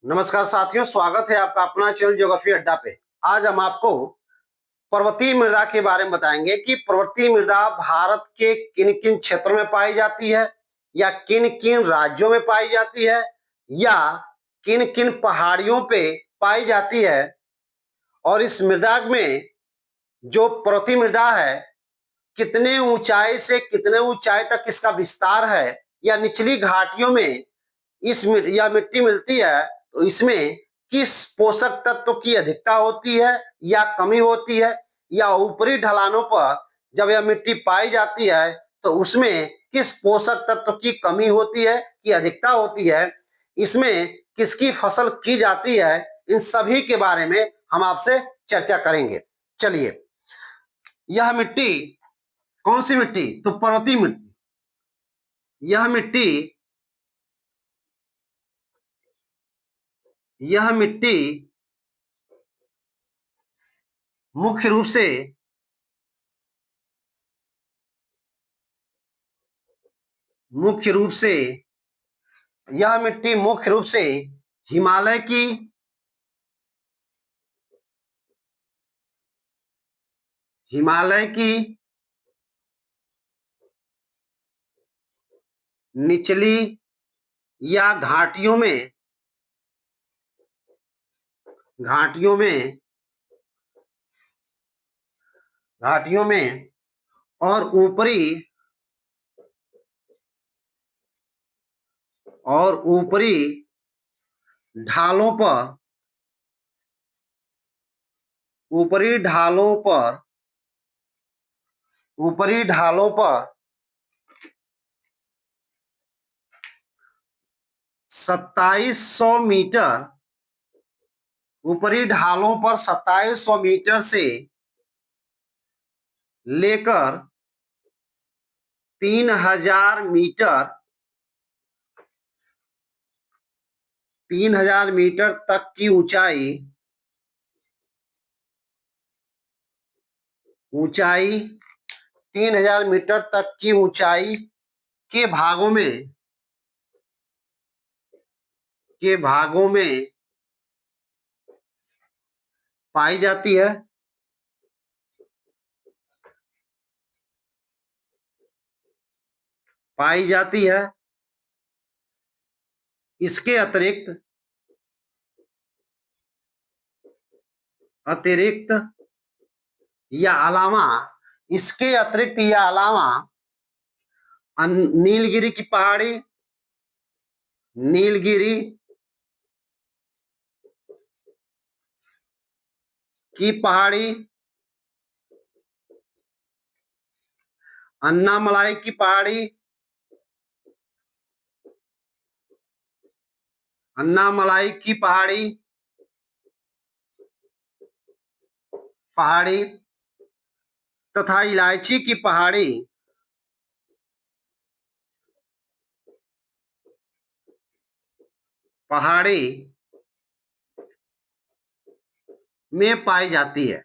नमस्कार साथियों, स्वागत है आपका अपना चैनल ज्योग्राफी अड्डा पे। आज हम आपको पर्वतीय मृदा के बारे में बताएंगे कि पर्वतीय मृदा भारत के किन किन क्षेत्रों में पाई जाती है, या किन किन राज्यों में पाई जाती है, या किन किन पहाड़ियों पे पाई जाती है। और इस मृदा में जो पर्वतीय मृदा है, कितने ऊंचाई से कितने ऊंचाई तक इसका विस्तार है, या निचली घाटियों में या मिट्टी मिलती है तो इसमें किस पोषक तत्व की अधिकता होती है या कमी होती है, या ऊपरी ढलानों पर जब यह मिट्टी पाई जाती है तो उसमें किस पोषक तत्व की कमी होती है कि अधिकता होती है, इसमें किसकी फसल की जाती है, इन सभी के बारे में हम आपसे चर्चा करेंगे। चलिए, यह मिट्टी कौन सी मिट्टी? तो पर्वतीय मिट्टी। यह मिट्टी मुख्य रूप से मुख्य रूप से यह मिट्टी मुख्य रूप से हिमालय की हिमालय की निचली या घाटियों में और ऊपरी ढालों पर ऊपरी ढालों पर 2700 मीटर ऊपरी ढालों पर 2700 मीटर से लेकर 3000 मीटर 3000 मीटर तक की ऊंचाई 3000 मीटर तक की ऊंचाई के भागों में पाई जाती है। इसके अतिरिक्त या अलावा इसके अतिरिक्त या अलावा नीलगिरी की पहाड़ी, अन्नामलाई की पहाड़ी, पहाड़ी तथा इलायची की पहाड़ी में पाई जाती है।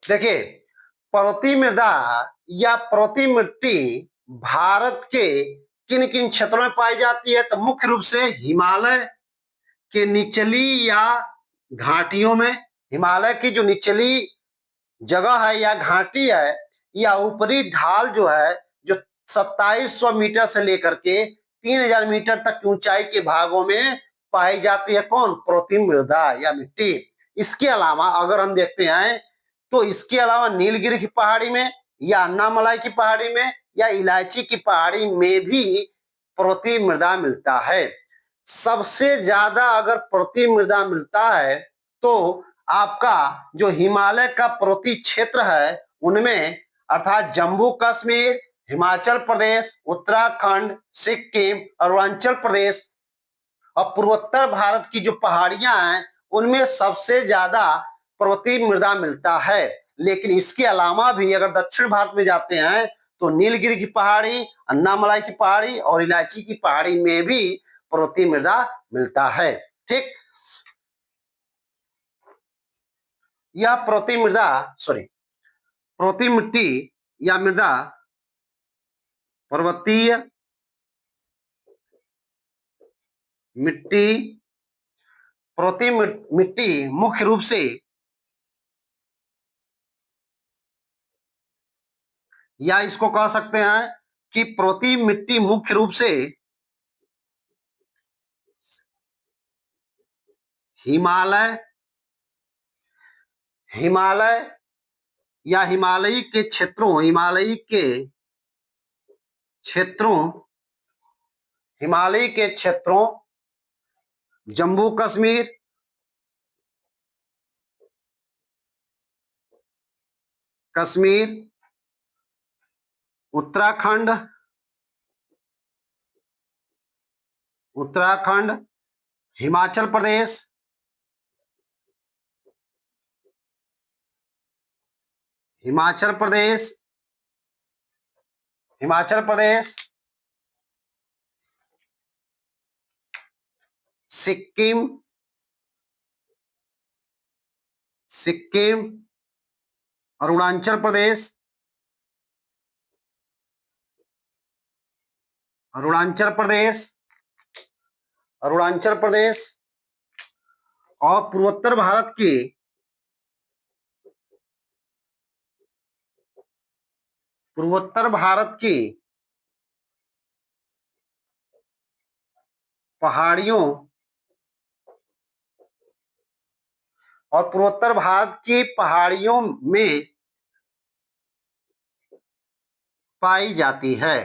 देखिए, पर्वतीय मृदा या पर्वतीय मिट्टी भारत के किन किन क्षेत्रों में पाई जाती है? तो मुख्य रूप से हिमालय के निचली या घाटियों में, हिमालय की जो निचली जगह है या घाटी है, या ऊपरी ढाल जो है, जो 2700 मीटर से लेकर के 3000 मीटर तक की ऊंचाई के भागों में पाई जाती है। कौन? पर्वतीय मृदा या मिट्टी। इसके अलावा अगर हम देखते हैं तो इसके अलावा नीलगिरी की पहाड़ी में, या अन्नामलाई की पहाड़ी में, या इलायची की पहाड़ी में भी पर्वतीय मृदा मिलता है। सबसे ज्यादा अगर पर्वतीय मृदा मिलता है तो आपका जो हिमालय का पर्वतीय क्षेत्र है उनमें, अर्थात जम्मू कश्मीर, हिमाचल प्रदेश, उत्तराखंड, सिक्किम, अरुणाचल प्रदेश और पूर्वोत्तर भारत की जो पहाड़ियां हैं उनमें सबसे ज्यादा पर्वतीय मृदा मिलता है। लेकिन इसके अलावा भी अगर दक्षिण भारत में जाते हैं तो नीलगिरी की पहाड़ी, अन्नामलाई की पहाड़ी और इलायची की पहाड़ी में भी पर्वतीय मृदा मिलता है। ठीक, यह पर्वतीय मिट्टी या मृदा पर्वतीय मिट्टी, पर्वतीय मिट्टी मुख्य रूप से, या इसको कह सकते हैं कि पर्वतीय मिट्टी मुख्य रूप से हिमालय, हिमालय या हिमालयी के क्षेत्रों, हिमालयी के क्षेत्रों, हिमालय के क्षेत्रों, जम्मू कश्मीर, कश्मीर, उत्तराखंड, उत्तराखंड, हिमाचल प्रदेश, हिमाचल प्रदेश, हिमाचल प्रदेश, सिक्किम, सिक्किम, अरुणाचल प्रदेश, अरुणाचल प्रदेश, अरुणाचल प्रदेश, और पूर्वोत्तर भारत की, पूर्वोत्तर भारत की पहाड़ियों, और पूर्वोत्तर भारत की पहाड़ियों में पाई जाती है।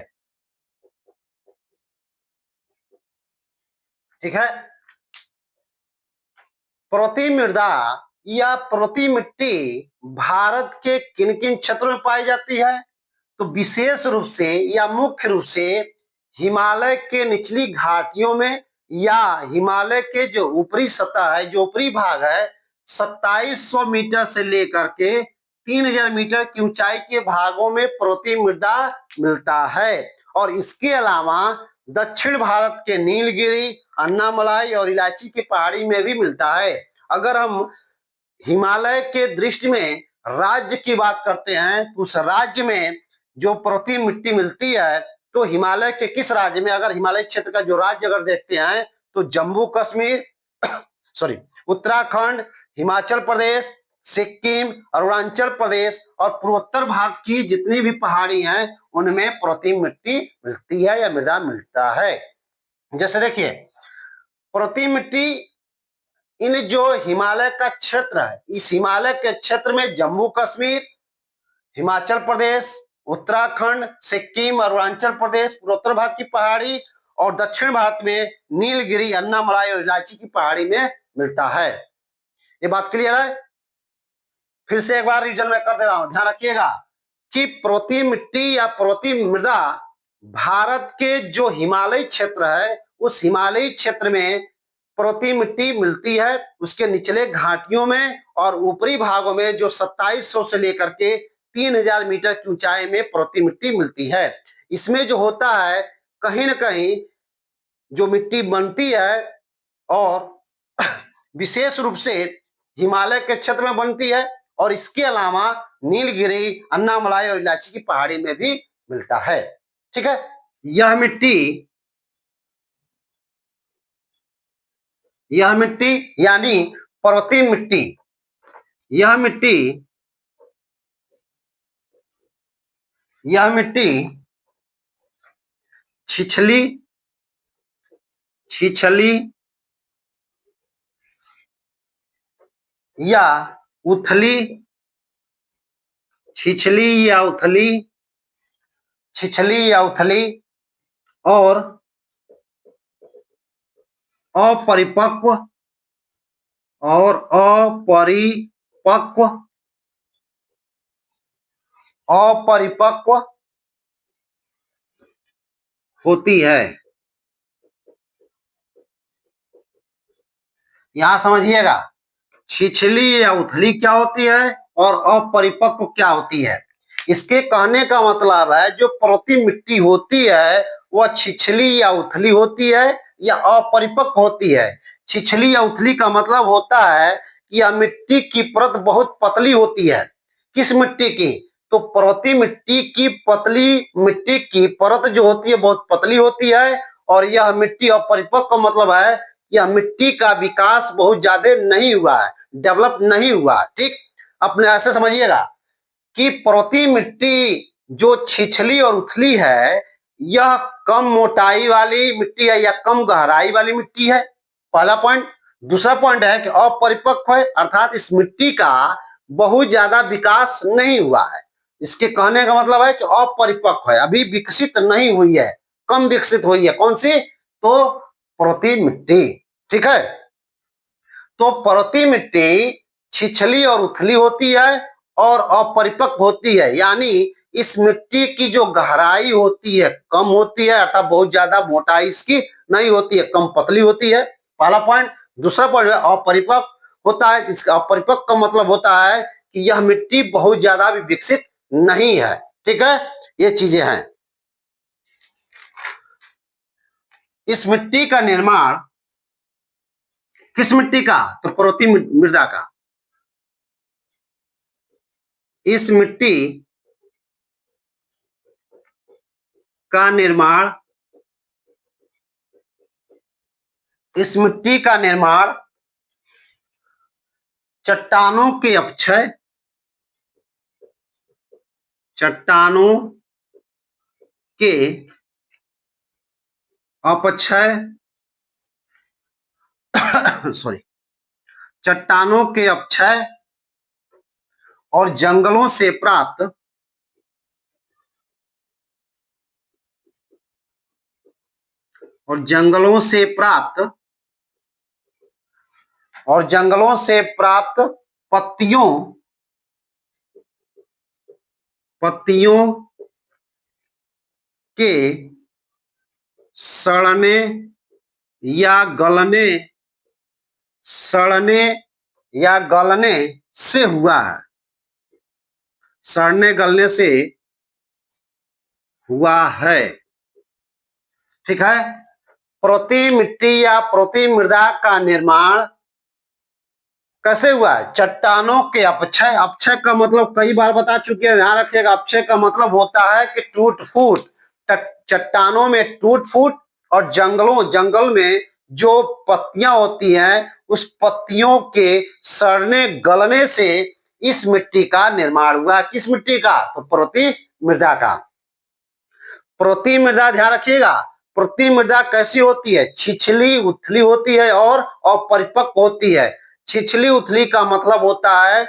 ठीक है। पर्वतीय मृदा या पर्वतीय मिट्टी भारत के किन किन क्षेत्रों में पाई जाती है? तो विशेष रूप से या मुख्य रूप से हिमालय के निचली घाटियों में, या हिमालय के जो ऊपरी सतह है, जो ऊपरी भाग है, 2700 मीटर से लेकर के 3000 मीटर की ऊंचाई के भागों में पर्वतीय मृदा मिलता है। और इसके अलावा दक्षिण भारत के नीलगिरी, अन्नामलाई और इलायची की पहाड़ी में भी मिलता है। अगर हम हिमालय के दृष्टि में राज्य की बात करते हैं तो उस राज्य में जो पर्वतीय मिट्टी मिलती है, तो हिमालय के किस राज्य में, अगर हिमालय क्षेत्र का जो राज्य अगर देखते हैं तो जम्मू कश्मीर, सॉरी, उत्तराखंड, हिमाचल प्रदेश, सिक्किम, अरुणाचल प्रदेश और पूर्वोत्तर भारत की जितनी भी पहाड़ी हैं उनमें पर्वतीय मिट्टी मिलती है या मृदा मिलता है। जैसे देखिए, पर्वतीय मिट्टी इन जो हिमालय का क्षेत्र है, इस हिमालय के क्षेत्र में जम्मू कश्मीर, हिमाचल प्रदेश, उत्तराखंड, सिक्किम, अरुणाचल प्रदेश, पूर्वोत्तर भारत की पहाड़ी और दक्षिण भारत में नीलगिरी, अन्नामलाई और इलायची की पहाड़ी में मिलता है। ये बात क्लियर है? फिर से एक बार रिविजन में कर दे रहा हूं, ध्यान रखिएगा कि पर्वतीय मिट्टी या पर्वतीय मृदा भारत के जो हिमालयी क्षेत्र है उस हिमालयी क्षेत्र में पर्वतीय मिट्टी मिलती है, उसके निचले घाटियों में और ऊपरी भागों में जो 2700 से लेकर के 3000 मीटर की ऊंचाई में पर्वतीय मिट्टी मिलती है। इसमें जो होता है, कहीं ना कहीं जो मिट्टी बनती है और विशेष रूप से हिमालय के क्षेत्र में बनती है, और इसके अलावा नीलगिरी, अन्नामलाई और इलायची की पहाड़ी में भी मिलता है। ठीक है। यह मिट्टी, यह मिट्टी यानी पर्वतीय मिट्टी, यह मिट्टी, यह मिट्टी छिछली, छिछली या उथली, छिछली या उथली, छिछली या उथली और अपरिपक्व, और अपरिपक्व, अपरिपक्व होती है। यहां समझिएगा, छिछली या उथली क्या होती है और अपरिपक्व क्या होती है। इसके कहने का मतलब है जो पर्वतीय मिट्टी होती है वह छिछली या उथली होती है या अपरिपक्व होती है। छिछली या उथली का मतलब होता है कि यह मिट्टी की परत बहुत पतली होती है। किस मिट्टी की? तो पर्वतीय मिट्टी की पतली मिट्टी की परत जो होती है बहुत पतली होती है, और यह मिट्टी अपरिपक्व का मतलब है यह मिट्टी का विकास बहुत ज्यादा नहीं हुआ है, डेवलप नहीं हुआ। ठीक, अपने ऐसे समझिएगा कि पर्वतीय मिट्टी जो छिछली और उथली है यह कम मोटाई वाली मिट्टी है या कम गहराई वाली मिट्टी है, पहला पॉइंट। दूसरा पॉइंट है कि अपरिपक्व है, अर्थात इस मिट्टी का बहुत ज्यादा विकास नहीं हुआ है। इसके कहने का मतलब है कि अपरिपक्व है, अभी विकसित नहीं हुई है, कम विकसित हुई है। कौन सी? तो पर्वतीय मिट्टी। ठीक है, तो पर्वतीय मिट्टी छिछली और उथली होती है और अपरिपक्व होती है, यानी इस मिट्टी की जो गहराई होती है कम होती है, अर्थात बहुत ज्यादा मोटाई इसकी नहीं होती है, कम पतली होती है, पहला पॉइंट। दूसरा पॉइंट है अपरिपक्व होता है। इसका अपरिपक्व का मतलब होता है कि यह मिट्टी बहुत ज्यादा भी विकसित नहीं है। ठीक है, ये चीजें हैं। इस मिट्टी का निर्माण किस मिट्टी का? तो पर्वतीय मृदा का। इस मिट्टी का निर्माण इस मिट्टी का निर्माण चट्टानों के अपक्षय चट्टानों के अपक्षय सॉरी चट्टानों के अपक्षय और जंगलों से प्राप्त और जंगलों से प्राप्त और जंगलों से प्राप्त पत्तियों पत्तियों के सड़ने या गलने सड़ने या गलने से हुआ है। सड़ने गलने से हुआ है। ठीक है, पर्वतीय मिट्टी या पर्वतीय मृदा का निर्माण कैसे हुआ है? चट्टानों के अपक्षय। अपक्षय का मतलब कई बार बता चुके हैं, ध्यान रखिएगा। अपक्षय का मतलब होता है कि टूट फूट, चट्टानों में टूट फूट, और जंगल में जो पत्तियां होती हैं उस पत्तियों के सड़ने गलने से इस मिट्टी का निर्माण हुआ। किस मिट्टी का? तो पर्वतीय मृदा का। पर्वतीय मृदा, ध्यान रखिएगा, पर्वतीय मृदा कैसी होती है? छिछली उथली होती है और अपरिपक्व होती है। छिछली उथली का मतलब होता है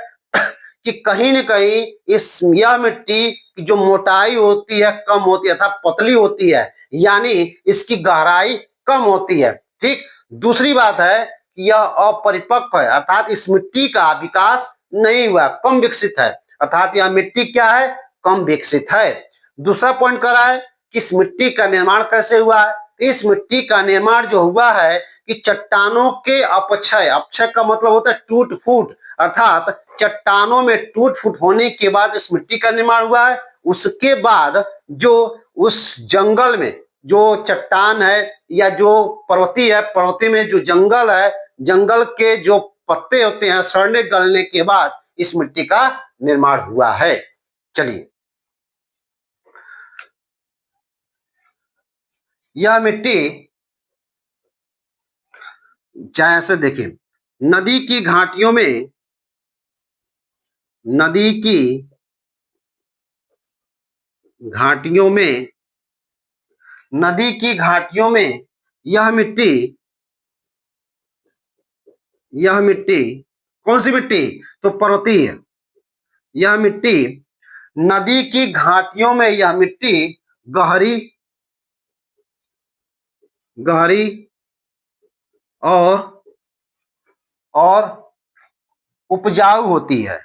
कि कहीं न कहीं यह मिट्टी की जो मोटाई होती है कम होती है, अर्थात पतली होती है, यानी इसकी गहराई कम होती है। ठीक, दूसरी बात है कि यह अपरिपक्व है, अर्थात इस मिट्टी का विकास नहीं हुआ, कम विकसित है, अर्थात यह मिट्टी क्या है? कम विकसित है। दूसरा पॉइंट कर रहा है कि इस मिट्टी का निर्माण कैसे हुआ है? इस मिट्टी का निर्माण जो हुआ है कि चट्टानों के अपक्षय, अपक्षय का मतलब होता है टूट फूट, अर्थात चट्टानों में टूट फूट होने के बाद इस मिट्टी का निर्माण हुआ है। उसके बाद जो उस जंगल में जो चट्टान है या जो पर्वतीय है, पर्वतीय में जो जंगल है, जंगल के जो पत्ते होते हैं सड़ने गलने के बाद इस मिट्टी का निर्माण हुआ है। चलिए, यह मिट्टी चाहे ऐसे देखें, नदी की घाटियों में नदी की घाटियों में नदी की घाटियों में यह मिट्टी कौन सी मिट्टी? तो पर्वतीय। यह मिट्टी नदी की घाटियों में यह मिट्टी गहरी गहरी और और उपजाऊ होती है।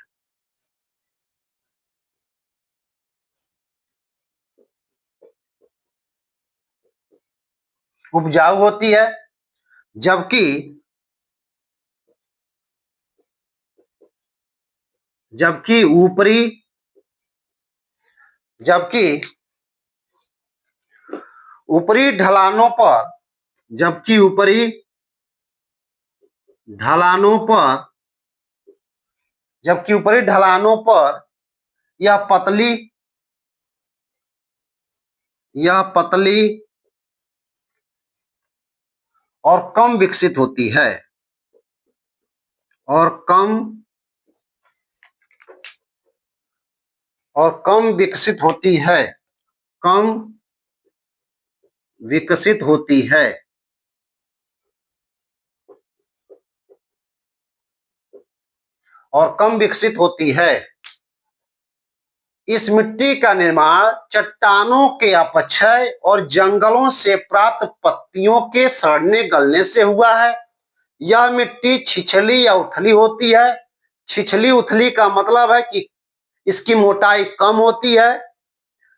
उपजाऊ होती है, जबकि जबकि ऊपरी जबकि ऊपरी ढलानों पर जबकि ऊपरी ढलानों पर जबकि ऊपरी ढलानों पर यह पतली और कम विकसित होती है, और कम विकसित होती है, कम विकसित होती है। और कम विकसित होती है। इस मिट्टी का निर्माण चट्टानों के अपक्षय और जंगलों से प्राप्त पत्तियों के सड़ने गलने से हुआ है। यह मिट्टी छिछली या उथली होती है। छिछली उथली का मतलब है कि इसकी मोटाई कम होती है,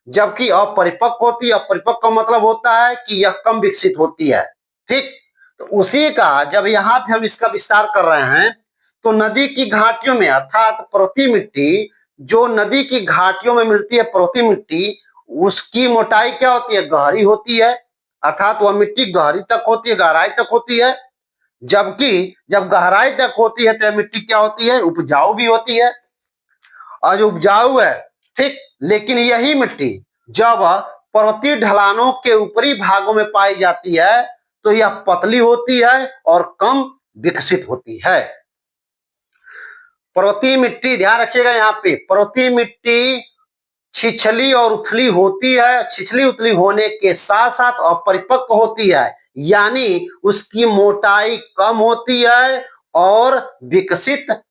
जबकि अपरिपक्व होती है। अपरिपक्व का मतलब होता है कि यह कम विकसित होती है। ठीक, तो उसी का जब यहाँ पे हम इसका विस्तार कर रहे हैं तो नदी की घाटियों में अर्थात पर्वतीय मिट्टी, जो नदी की घाटियों में मिलती है पर्वतीय मिट्टी, उसकी मोटाई क्या होती है? गहरी होती है, अर्थात वह मिट्टी गहरी तक होती है, गहराई तक होती है। जबकि जब गहराई तक होती है तो यह मिट्टी क्या होती है? उपजाऊ भी होती है, और जो उपजाऊ है। ठीक, लेकिन यही मिट्टी जब पर्वतीय ढलानों के ऊपरी भागों में पाई जाती है तो यह पतली होती है और कम विकसित होती है। पर्वतीय मिट्टी, ध्यान रखिएगा यहाँ पे, पर्वतीय मिट्टी छिछली और उथली होती है। छिछली उथली होने के साथ साथ अपरिपक्व होती है, यानी उसकी मोटाई कम होती है और विकसित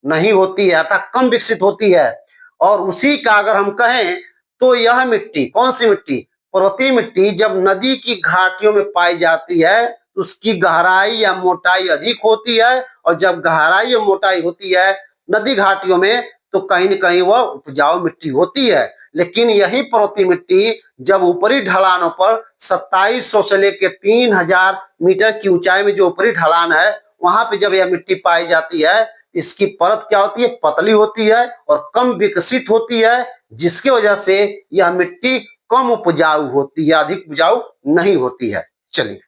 नहीं होती है, अर्थात कम विकसित होती है। और उसी का अगर हम कहें तो यह मिट्टी, कौन सी मिट्टी? पर्वतीय मिट्टी जब नदी की घाटियों में पाई जाती है तो उसकी गहराई या मोटाई अधिक होती है, और जब गहराई और मोटाई होती है नदी घाटियों में तो कहीं न कहीं वह उपजाऊ मिट्टी होती है। लेकिन यही पर्वतीय मिट्टी जब ऊपरी ढलानों पर 2700 से लेकर 3000 मीटर की ऊंचाई में जो ऊपरी ढलान है वहां पे जब यह मिट्टी पाई जाती है, इसकी परत क्या होती है? पतली होती है और कम विकसित होती है, जिसकी वजह से यह मिट्टी कम उपजाऊ होती है, अधिक उपजाऊ नहीं होती है। चलिए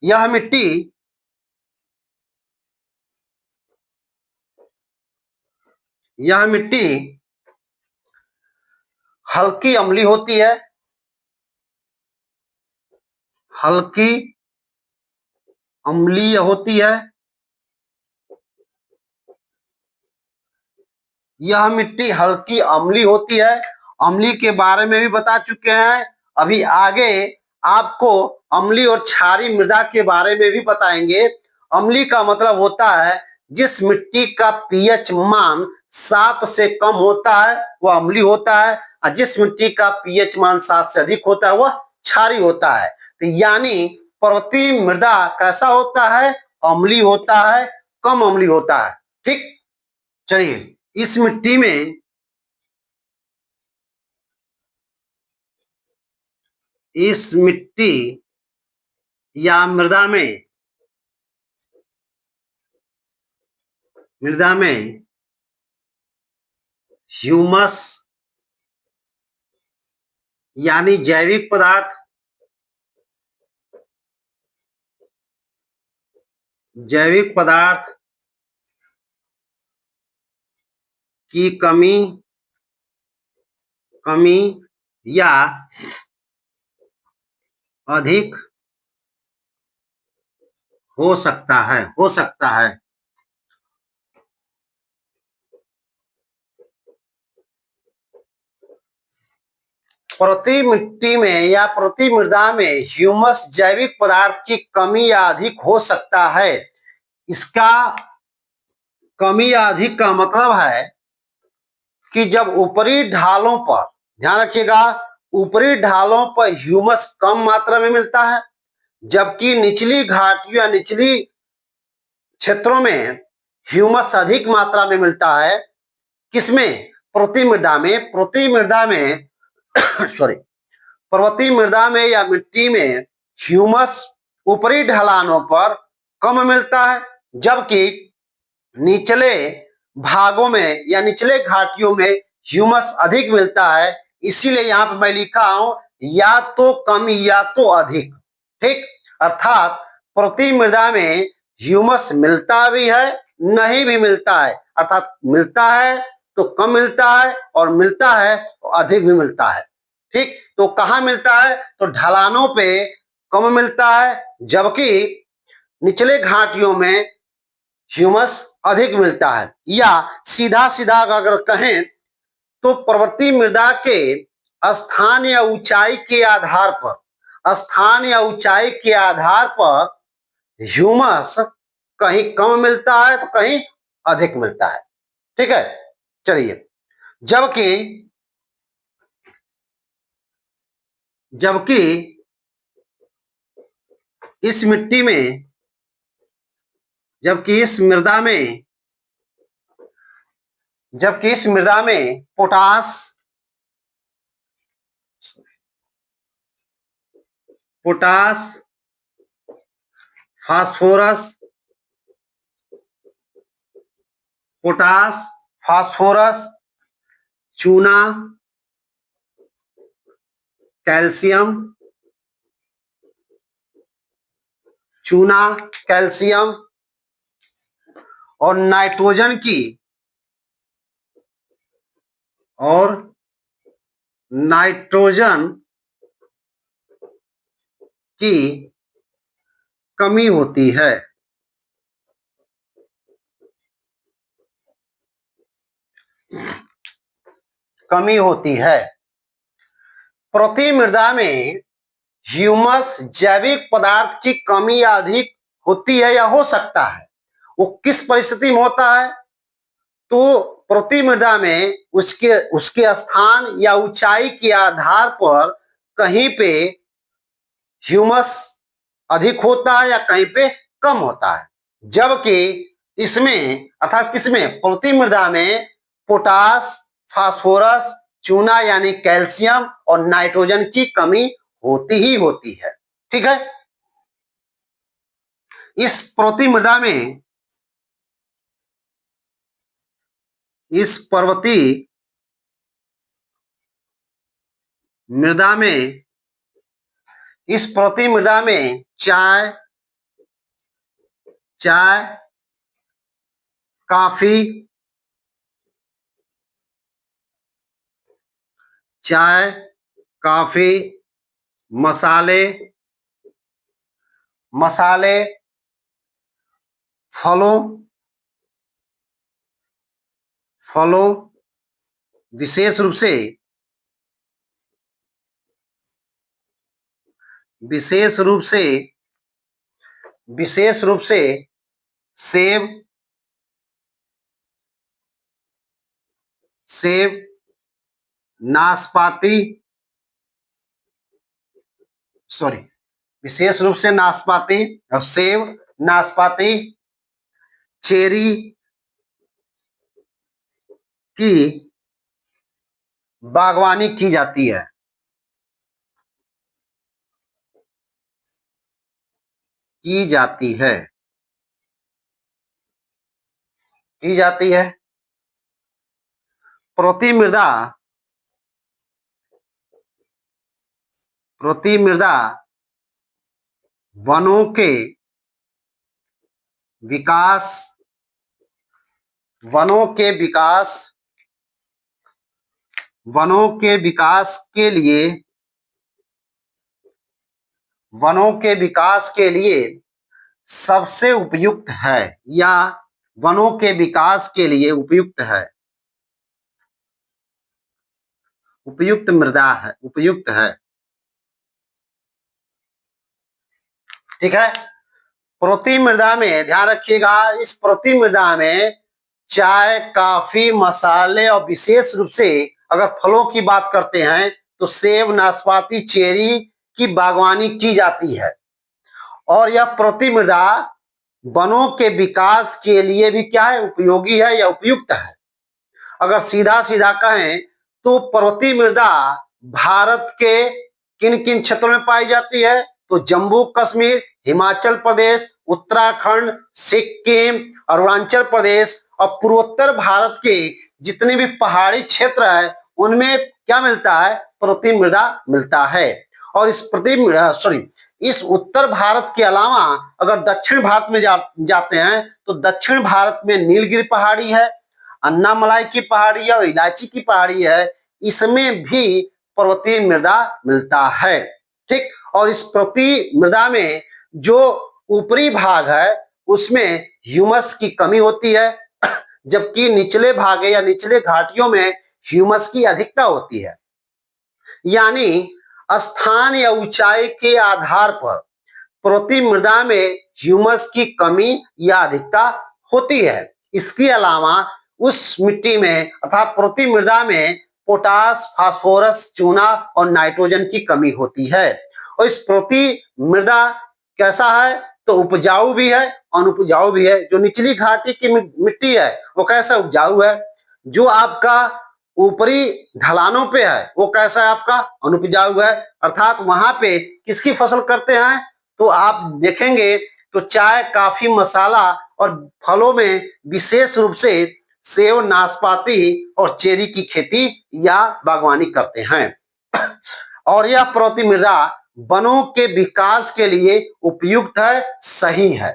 यह मिट्टी हल्की अम्लीय होती है, हल्की अम्लीय होती है। यह मिट्टी हल्की अम्लीय होती है। अम्लीय के बारे में भी बता चुके हैं। अभी आगे आपको अम्लीय और क्षारीय मृदा के बारे में भी बताएंगे। अम्लीय का मतलब होता है जिस मिट्टी का पीएच मान 7 से कम होता है वह अम्लीय होता है, और जिस मिट्टी का पीएच मान 7 से अधिक होता है वह क्षारीय होता है। तो यानी पर्वतीय मृदा कैसा होता है? अम्लीय होता है, कम अम्लीय होता है। ठीक, चलिए इस मिट्टी में या मृदा में ह्यूमस यानी जैविक पदार्थ की कमी या अधिक हो सकता है। प्रति मिट्टी में या प्रति मृदा में ह्यूमस जैविक पदार्थ की कमी या अधिक हो सकता है। इसका कमी या अधिक का मतलब है कि जब ऊपरी ढालों पर, ध्यान रखिएगा, ऊपरी ढालों पर ह्यूमस कम मात्रा में मिलता है, जबकि निचली घाटियों या निचली क्षेत्रों में ह्यूमस अधिक मात्रा में मिलता है। किसमें? पर्वतीय मृदा में सॉरी, पर्वतीय मृदा में या मिट्टी में ह्यूमस ऊपरी ढलानों पर कम मिलता है, जबकि निचले भागों में या निचले घाटियों में ह्यूमस अधिक मिलता है। इसीलिए यहाँ पे मैं लिखा हूं या तो कम या तो अधिक। ठीक, अर्थात पर्वतीय मृदा में ह्यूमस मिलता भी है, नहीं भी मिलता है, अर्थात मिलता है तो कम मिलता है और मिलता है तो अधिक भी मिलता है। ठीक, तो कहाँ मिलता है? तो ढलानों पे कम मिलता है, जबकि निचले घाटियों में ह्यूमस अधिक मिलता है। या सीधा सीधा अगर कहें तो पर्वतीय मृदा के स्थान या ऊंचाई के आधार पर, स्थान या ऊंचाई के आधार पर ह्यूमस कहीं कम मिलता है तो कहीं अधिक मिलता है। ठीक है, चलिए, जबकि जबकि इस मिट्टी में, जबकि इस मृदा में जबकि इस मृदा में potash potash phosphorus potash phosphorus चूना कैल्शियम चूना कैल्शियम और नाइट्रोजन की कमी होती है। कमी होती है। पृथ्वी मृदा में ह्यूमस जैविक पदार्थ की कमी या अधिक होती है या हो सकता है। वो किस परिस्थिति में होता है? तो पृथ्वी मृदा में उसके उसके स्थान या ऊंचाई के आधार पर कहीं पे ह्यूमस अधिक होता है या कहीं पे कम होता है, जबकि इसमें अर्थात किसमें? पृथ्वी मृदा में पोटास फास्फोरस चूना यानी कैल्शियम और नाइट्रोजन की कमी होती ही होती है। ठीक है, इस पृथ्वी मृदा में, इस पर्वतीय मृदा में इस पृथ्वी मृदा में चाय काफी चाय काफी मसाले फलों विशेष रूप से सेब नाशपाती विशेष रूप से नाशपाती और सेब नाशपाती चेरी की बागवानी की जाती है। की जाती है। पृथ्वी मृदा वनों के विकास के लिए सबसे उपयुक्त है या वनों के विकास के लिए उपयुक्त है। ठीक है, पृथ्वी मृदा में ध्यान रखिएगा, इस पृथ्वी मृदा में चाय काफी मसाले और विशेष रूप से अगर फलों की बात करते हैं तो सेब नाशपाती चेरी की बागवानी की जाती है। और यह पृथ्वी मृदा वनों के विकास के लिए भी क्या है? उपयोगी है या उपयुक्त है। अगर सीधा सीधा कहें तो पृथ्वी मृदा भारत के किन किन क्षेत्रों में पाई जाती है? तो जम्मू कश्मीर, हिमाचल प्रदेश, उत्तराखंड, सिक्किम, अरुणाचल प्रदेश और पूर्वोत्तर भारत के जितने भी पहाड़ी क्षेत्र है उनमें क्या मिलता है? पृथ्वी मृदा मिलता है। और इस उत्तर भारत के अलावा अगर दक्षिण भारत में जाते हैं तो दक्षिण भारत में नीलगिरी पहाड़ी है, अन्नामलाई की पहाड़ी है और इलायची की पहाड़ी है, इसमें भी पर्वतीय मृदा मिलता है। ठीक, और इस पर्वतीय मृदा में जो ऊपरी भाग है उसमें ह्यूमस की कमी होती है, जबकि निचले भाग या निचले घाटियों में ह्यूमस की अधिकता होती है। यानी स्थान या ऊंचाई के आधार पर पर्वतीय मृदा में ह्यूमस की कमी या अधिकता होती है। इसके अलावा उस मिट्टी में अर्थात पर्वतीय मृदा में पोटास, फास्फोरस, चूना और नाइट्रोजन की कमी होती है। और इस पर्वतीय मृदा कैसा है, तो उपजाऊ भी है, अनुपजाऊ भी है। जो निचली घाटी की मिट्टी है वो कैसा उपजाऊ है, जो आपका ऊपरी ढलानों पे है वो कैसा है, आपका अनुपजाऊ है। अर्थात वहां पे किसकी फसल करते हैं, तो आप देखेंगे तो चाय, काफी, मसाला और फलों में विशेष रूप से सेब, नाशपाती और चेरी की खेती या बागवानी करते हैं। और यह पर्वतीय मृदा वनों के विकास के लिए उपयुक्त है, सही है।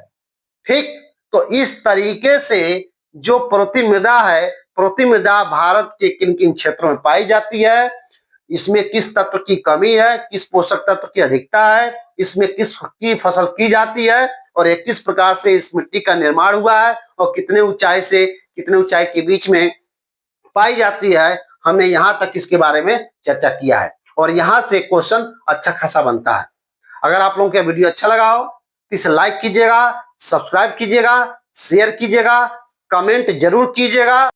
ठीक, तो इस तरीके से जो पर्वतीय मृदा है, पर्वतीय मृदा भारत के किन किन क्षेत्रों में पाई जाती है, इसमें किस तत्व की कमी है, किस पोषक तत्व की अधिकता है, इसमें किस की फसल की जाती है और ये किस प्रकार से इस मिट्टी का निर्माण हुआ है और कितने ऊंचाई से कितने ऊंचाई के बीच में पाई जाती है, हमने यहां तक इसके बारे में चर्चा किया है। और यहां से क्वेश्चन अच्छा खासा बनता है। अगर आप लोगों को वीडियो अच्छा लगा हो तो इसे लाइक कीजिएगा, सब्सक्राइब कीजिएगा, शेयर कीजिएगा, कमेंट जरूर कीजिएगा।